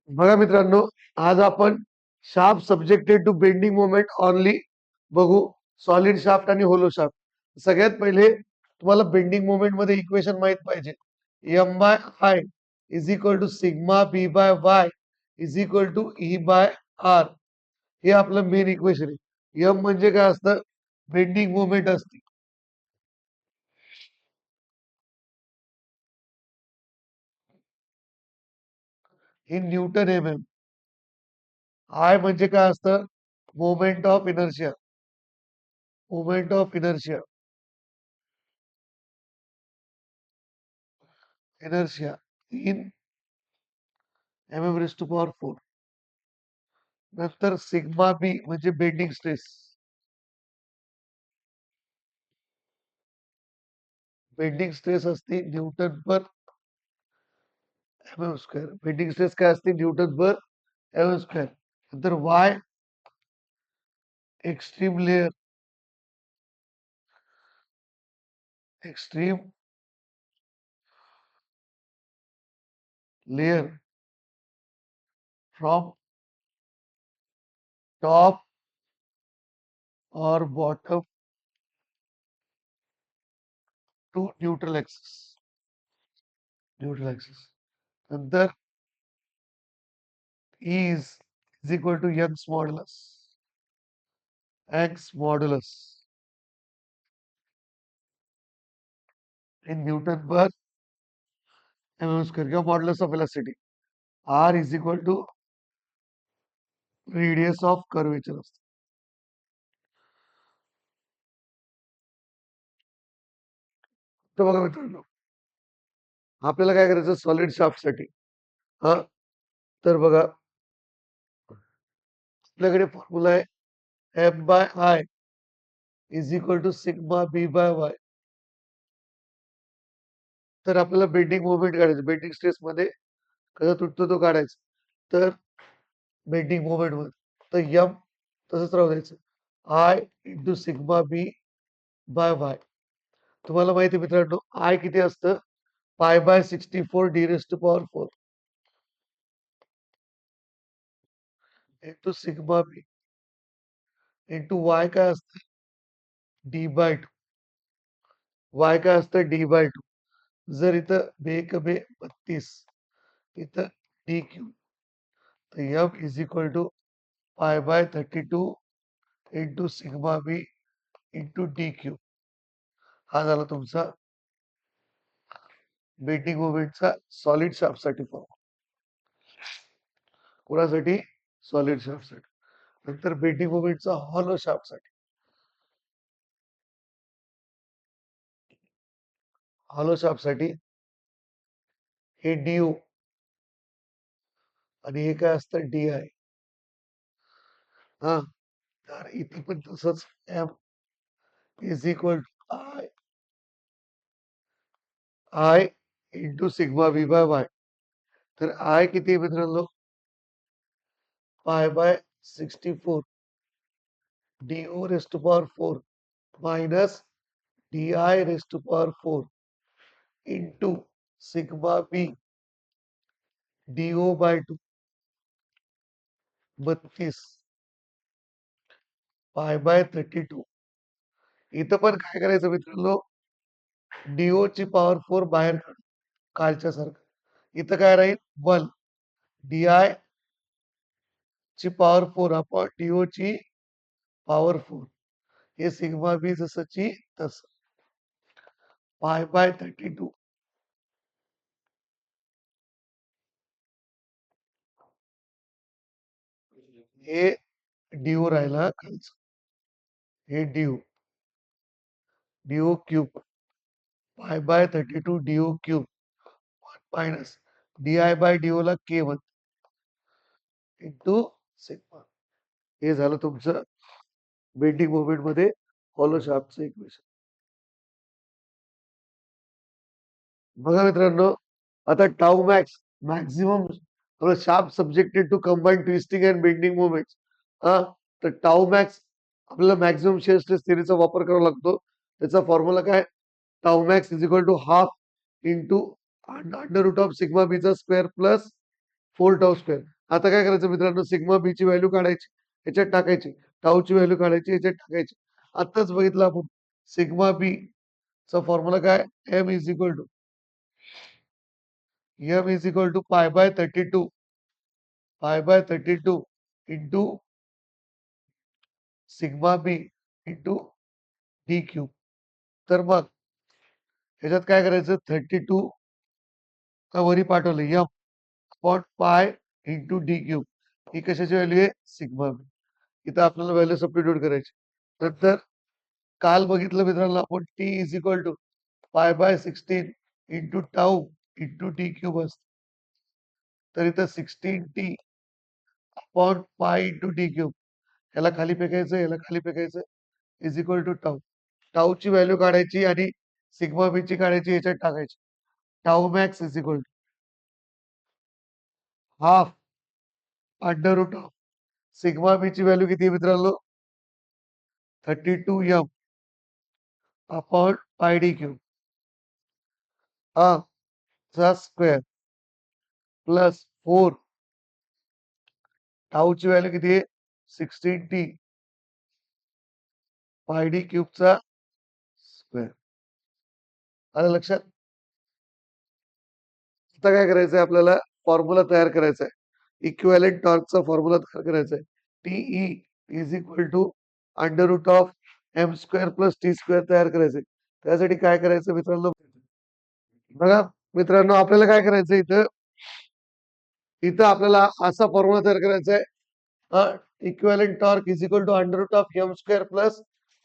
बघा मित्रांनो, आज आपण shaft subjected to bending moment only बघू. सॉलिड शाफ्ट आणि होलो शाफ्ट. सगळ्यात पहिले तुम्हाला बेंडिंग मोमेंट मध्ये इक्वेशन माहित पाहिजे. M by I is equal to sigma B by Y is equal to E by R. हे आपलं मेन इक्वेशन आहे. एम म्हणजे काय असतं? बेंडिंग मोमेंट असते. In newton M M. I म्हणजे काय असतं? Moment of inertia. Moment of inertia. Inertia in M M raise to power 4. नंतर सिग्मा बी म्हणजे बेंडिंग स्ट्रेस. बेंडिंग स्ट्रेस असते newton per M M square. Bending stress काय असते? Newton per M M square. नंतर Y extreme layer. Extreme layer from top और bottom to neutral axis. Neutral axis. नंतर is equal to Young's modulus. Young's modulus in newton per M M square किंवा modulus of velocity. R is equal to radius of curvature असते. तर बघा मित्रांनो, आपल्याला काय करायचं सॉलिड शाफ्टसाठी? हा, तर बघा आपल्याकडे फॉर्म्युला आहे M by I is equal to sigma B by Y. तर आपल्याला बेंडिंग मोमेंट काढायचं. बेंडिंग स्ट्रेस मध्ये कसा तुटतो तो काढायचा. तर बेंडिंग मोमेंट मध्ये तर एम तसंच राहू द्यायचं. I into sigma B by Y. तुम्हाला माहिती आहे मित्रांनो, आय किती असतं? Pi by 64 D raise to power 4 into sigma B into Y काय असतं? D by two. वाय काय असतं? D by two. जर इथं बे कबे 32 इथं डी क्यू. तर M is equal to pi by 32 into sigma B into D cube. हा झाला तुमचा बेंडिंग मोमेंटचा सॉलिड शाफ्टसाठी फॉर्म. कोणासाठी? सॉलिड शाफ्टसाठी. नंतर बेंडिंग मोमेंटचा हॉलो शाफ्टसाठी. हॉलो शाफ्टसाठी हे डी आणि हे काय असतं? D I. हा, तर इथे पण तसंच M is equal to I into sigma B by Y. तर आय किती आहे मित्रांनो? Pi by 64 D O raise to power 4 minus D I raise to power 4 into sigma B D O by 2 32 पाय बाय 32. इथं पण काय करायचं मित्रांनो? डीओ ची पॉवर 4 बाहेर काढ, कालच्या सारखं. इथं काय राहील? 1 डी आय ची पॉवर 4 अपॉन डीओ ची पॉवर 4. हे सिग्मा बी जसंची तसं. पाय बाय 32. हे डीओ राहिला खालचं. हे D O cube pi by 32 D O cube minus D I by D O ला K1 इंटू सिग्मा. हे झालं तुमचं बेंडिंग मोमेंट मध्ये हॉलो शाफ्टचं इक्वेशन. बघा मित्रांनो, आता tau max maximum sharp subjected to combine twisting and bending moments. हा, तर टाऊ मॅक्स आपल्याला मॅक्झिमम शेअर स्ट्रेस थिअरीचा वापर करावा लागतो. त्याचा फॉर्म्युला काय? Tau max is equal to half into under root of sigma बीचा स्क्वेअर प्लस 4 टाऊ स्क्वेअर. आता काय करायचं मित्रांनो, सिग्मा बी ची व्हॅल्यू काढायची, याच्यात टाकायची. टाऊची व्हॅल्यू काढायची, याच्यात टाकायची. आत्ताच बघितलं आपण सिग्मा बी चा फॉर्म्युला काय, M is equal to pi by 32 into sigma B into D cube. तर मग ह्याच्यात काय करायचं, 32 वरी पाठवलं M upon pi into D cube. ही कशाची व्हॅल्यू आहे, सिग्मा बी. इथं आपल्याला व्हॅल्यू सबस्टिट्यूट करायची. नंतर काल बघितलं मित्रांनो आपण, T is equal to pi by 16 into tau into D cube असतं. तर इथं 16t upon pi into D cube, ह्याला खाली फेकायचं, ह्याला खाली फेकायचं, इज इक्वल टू टाऊ. टाऊची व्हॅल्यू काढायची आणि सिग्मा बी ची काढायची, याच्यात टाकायची. Tau max is equal to half under root of sigma B ची व्हॅल्यू किती आहे मित्रांनो, 32m upon pi D cube हा चा स्क्वेअर प्लस 4 टाऊची व्हॅल्यू किती आहे, 16t पाय डी क्यूबचा स्क्वेअर. आलं लक्षात. आता काय करायचंय आपल्याला, फॉर्म्युला तयार करायचा आहे. इक्विव्हॅलेंट टॉर्कचा फॉर्म्युला तयार करायचा आहे. T E is equal to under root of M square plus T square तयार करायचंय. त्यासाठी काय करायचं मित्रांनो, बघा मित्रांनो, आपल्याला काय करायचं इथं, इथं आपल्याला असा फॉर्म्युला तयार करायचा आहे. Equivalent torque is equal to under root of M square plus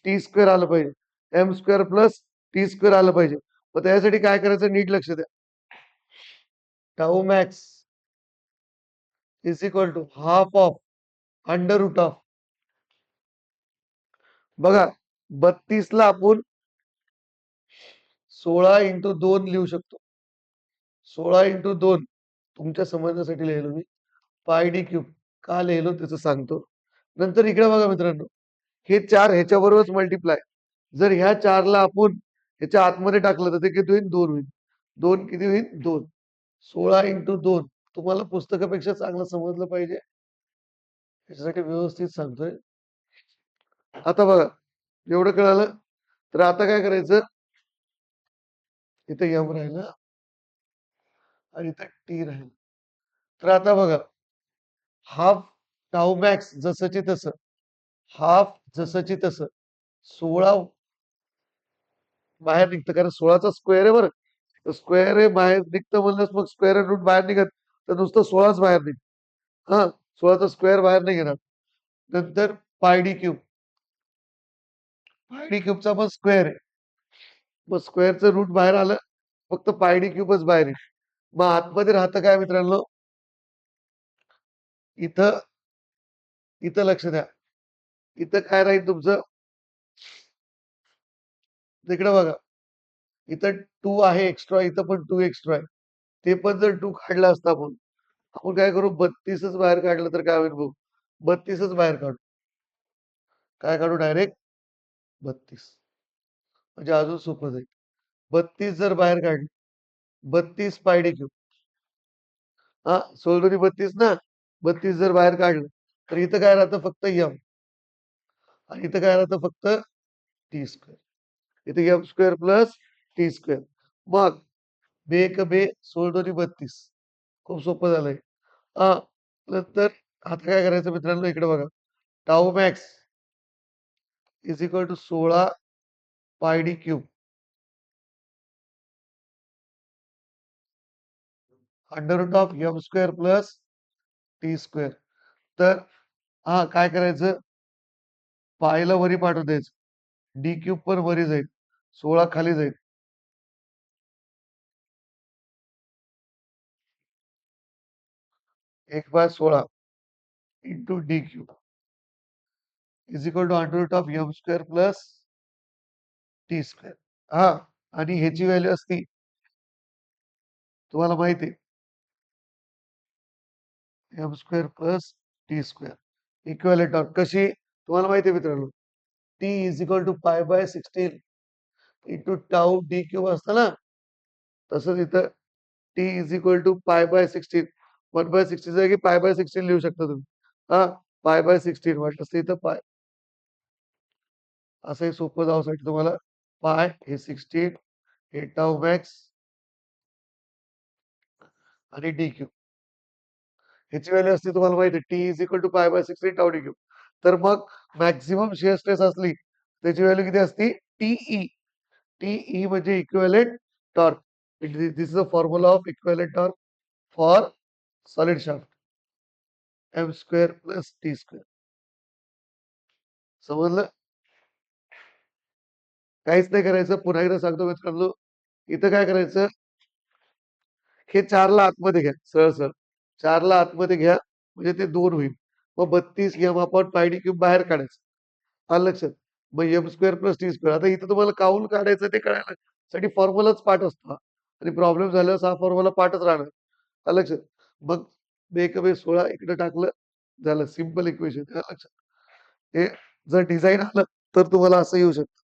T square आलं पाहिजे. M square plus T square आलं पाहिजे. मग त्यासाठी काय करायचं, नीट लक्ष द्या. Tau max is equal to half of under root of, बघा 32 ला आपण 16 इंटू 2 लिहू शकतो. 16 इंटू 2 तुमच्या समजण्यासाठी लिहिलो मी. पाय डी क्यूब का लिहिलो त्याचं सांगतो. नंतर इकडे बघा मित्रांनो, हे 4 ह्याच्याबरोबरच मल्टिप्लाय. जर ह्या 4 ला आपण ह्याच्या आतमध्ये टाकलं तर ते किती होईल, 2 होईल. 2 किती होईल, 2. 16 इंटू 2 तुम्हाला पुस्तकापेक्षा चांगलं समजलं पाहिजे, याच्यासाठी व्यवस्थित सांगतोय. आता बघा, एवढं कळालं. तर आता काय करायचं, इथं एम राहिलं आणि इथं टी राहिलं. तर आता बघा, हाफ टाऊ मॅक्स जसंची तसं, हाफ जसंची तसं 16 बाहेर निघतं, कारण 16चा स्क्वेअर आहे बरं. तर स्क्वेअर आहे बाहेर निघतं म्हणल्यास मग स्क्वेअर रूट बाहेर निघत, तर नुसतं 16च बाहेर निघत. हा 16चा स्क्वेअर बाहेर नाही घेणार. नंतर pi D cube, pi D क्यूबचा पण स्क्वेअर आहे, मग स्क्वेअरचं रूट बाहेर आलं, फक्त पाय डी क्यूबच बाहेर आहे. मग आतमध्ये राहतं काय मित्रांनो, इथं इथं लक्ष द्या, इथं काय राहील तुमचं, तिकडे बघा, इथं 2 आहे एक्स्ट्रा, इथं पण 2 एक्स्ट्रा आहे. ते पण जर 2 काढला असता आपण आपण काय करू, 32च बाहेर काढलं तर काय होईल बघू. 32च बाहेर काढू. काय काढू, डायरेक्ट 32, म्हणजे अजून सोपं जाईल. 32 जर बाहेर काढली, 32 पाय डी क्यूब, हा 16 32 ना, 32 जर बाहेर काढलं तर इथं काय राहतं, फक्त एम, आणि इथं काय राहतं, फक्त टी स्क्वेअर. इथे M square plus T square. मग बे एक बे 16 32, खूप सोपं झालंय. हा नंतर आता काय करायचं मित्रांनो, इकडे बघा, tau max is equal to 16 pi D cube under root of M square plus T square. तर हा काय करायचं, पायला वरी पाठवून द्यायचं, डी क्यूब पण वरी जाईल, 16 खाली जाईल. 1/16 into D cube is equal to under root of M square plus T square. हा आणि ह्याची व्हॅल्यू असती, तुम्हाला माहिती आहे, M square plus T square equivalent torque कशी तुम्हाला माहिती आहे मित्रांनो, T is equal to pi by 16 into tau D cube असतं ना, तसंच इथं T is equal to pi by 16 1/16 जागी π/16 लिहू शकता तुम्ही. हां, π/16 वाटलंच तर इथं पाय असंही सोपं जाण्यासाठी तुम्हाला पाय हे 16 हे टाऊ मॅक्स आणि डी-क्यूब. ह्याची व्हॅल्यू असते तुम्हाला माहिती आहे T is equal to π/16 tau D cube. तर मग मॅक्सिमम शिअर स्ट्रेस असली त्याची व्हॅल्यू किती असते? टीई. टीई म्हणजे equivalent torque. This is a formula of equivalent torque for solid shaft. M square plus T square. समजलं? काहीच नाही करायचं. पुन्हा एकदा सांगतो मित्रांनो, इथं काय करायचं? हे 4ला आतमध्ये घ्या. सरळ-सरळ. 4ला आतमध्ये घ्या, म्हणजे ते 2 होईल. मग 32 घ्या, मग आपण पाय डी क्यूब बाहेर काढायचं. आलं लक्षात? मग M square plus T square. आता इथं तुम्हाला काऊन काढायचं ते कळायसाठी फॉर्म्युलाच पाठ असतो हा. आणि प्रॉब्लेम झाल्यावर हा फॉर्म्युला पाठच राहणार. आलं लक्षात? मग 2 16 इकडे टाकलं, झालं सिंपल इक्वेशन. आलं लक्षात? हे जर डिझाइन आलं, तर तुम्हाला असं येऊ शकतं.